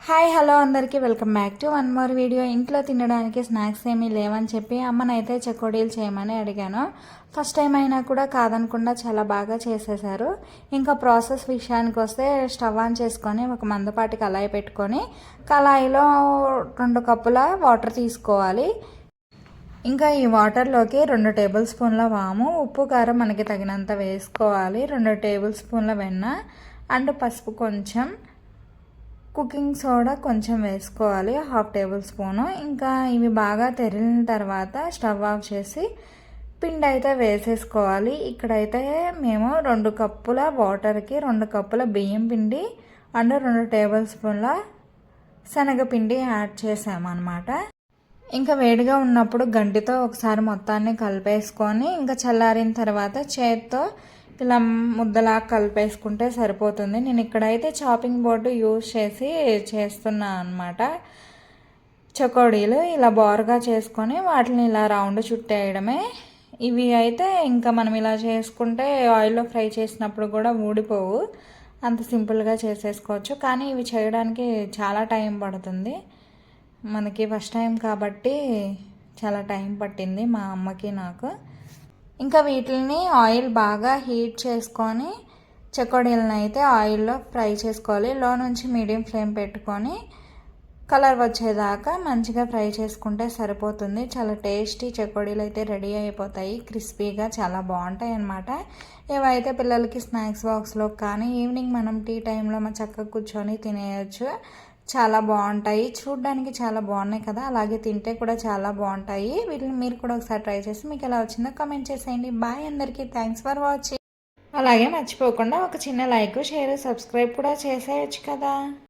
Hi hello అందరికీ welcome back to one more video. ఇంట్లో తినడానికి స్నాక్స్ ఏమీ లేవని చెప్పి అమ్మనైతే చెకోడీలు చేయమని అడిగాను. ఫస్ట్ టైం అయినా కూడా కాదనకుండా చాలా బాగా చేసేసారు. ఇంకా ప్రాసెస్ విషయానికి వస్తే స్టవ్ ఆన్ చేసుకొని ఒక మందపాటి కళాయి పెట్టుకొని కళాయిలో 2 కప్పుల వాటర్ తీసుకోవాలి. ఇంకా ఈ వాటర్లోకి 2 టేబుల్ స్పూన్ల వాము, ఉప్పు కారం మనకి తగినంత వేసుకోవాలి. 2 టేబుల్ స్పూన్ల వెన్న అండ్ పసుపు కొంచెం, కుకింగ్ సోడా కొంచెం వేసుకోవాలి, 1/2 టేబుల్ స్పూను. ఇంకా ఇవి బాగా తెరిలిన తర్వాత స్టవ్ ఆఫ్ చేసి పిండి అయితే వేసేసుకోవాలి. ఇక్కడైతే మేము 2 కప్పుల వాటర్కి 2 కప్పుల బియ్యం పిండి అండ్ 2 టేబుల్ స్పూన్ల శనగపిండి యాడ్ చేసామన్నమాట. ఇంకా వేడిగా ఉన్నప్పుడు గంటితో ఒకసారి మొత్తాన్ని కలిపేసుకొని ఇంకా చల్లారిన తర్వాత చేత్తో ఇలా ముద్దలా కలిపేసుకుంటే సరిపోతుంది. నేను ఇక్కడైతే చాపింగ్ బోర్డు యూజ్ చేసి చేస్తున్నా అనమాట. చకోడీలు ఇలా బోరగా చేసుకొని వాటిని ఇలా రౌండ్ చుట్టేయడమే. ఇవి అయితే ఇంకా మనం ఇలా చేసుకుంటే ఆయిల్లో ఫ్రై చేసినప్పుడు కూడా ఊడిపోవు, అంత సింపుల్గా చేసేసుకోవచ్చు. కానీ ఇవి చేయడానికి చాలా టైం పడుతుంది. మనకి ఫస్ట్ టైం కాబట్టి చాలా టైం పట్టింది మా అమ్మకి నాకు. ఇంకా వీటిని ఆయిల్ బాగా హీట్ చేసుకొని చెకోడీలను అయితే ఆయిల్లో ఫ్రై చేసుకోవాలి. లో నుంచి మీడియం ఫ్లేమ్ పెట్టుకొని కలర్ వచ్చేదాకా మంచిగా ఫ్రై చేసుకుంటే సరిపోతుంది. చాలా టేస్టీ చెకోడీలు అయితే రెడీ అయిపోతాయి, క్రిస్పీగా చాలా బాగుంటాయి అన్నమాట. ఇవైతే పిల్లలకి స్నాక్స్ బాక్స్లో కానీ ఈవినింగ్ మనం టీ టైంలో చక్కగా కూర్చొని తినేయచ్చు. చాలా బాగుంటాయి, చూడడానికి చాలా బాగున్నాయి కదా, అలాగే తింటే కూడా చాలా బాగుంటాయి. వీటిని మీరు కూడా ఒకసారి ట్రై చేసి మీకు ఎలా వచ్చిందో కామెంట్ చేసేయండి. బాయ్ అందరికీ, థ్యాంక్స్ ఫర్ వాచింగ్. అలాగే మర్చిపోకుండా ఒక చిన్న లైక్, షేర్, సబ్స్క్రైబ్ కూడా చేసేయచ్చు కదా.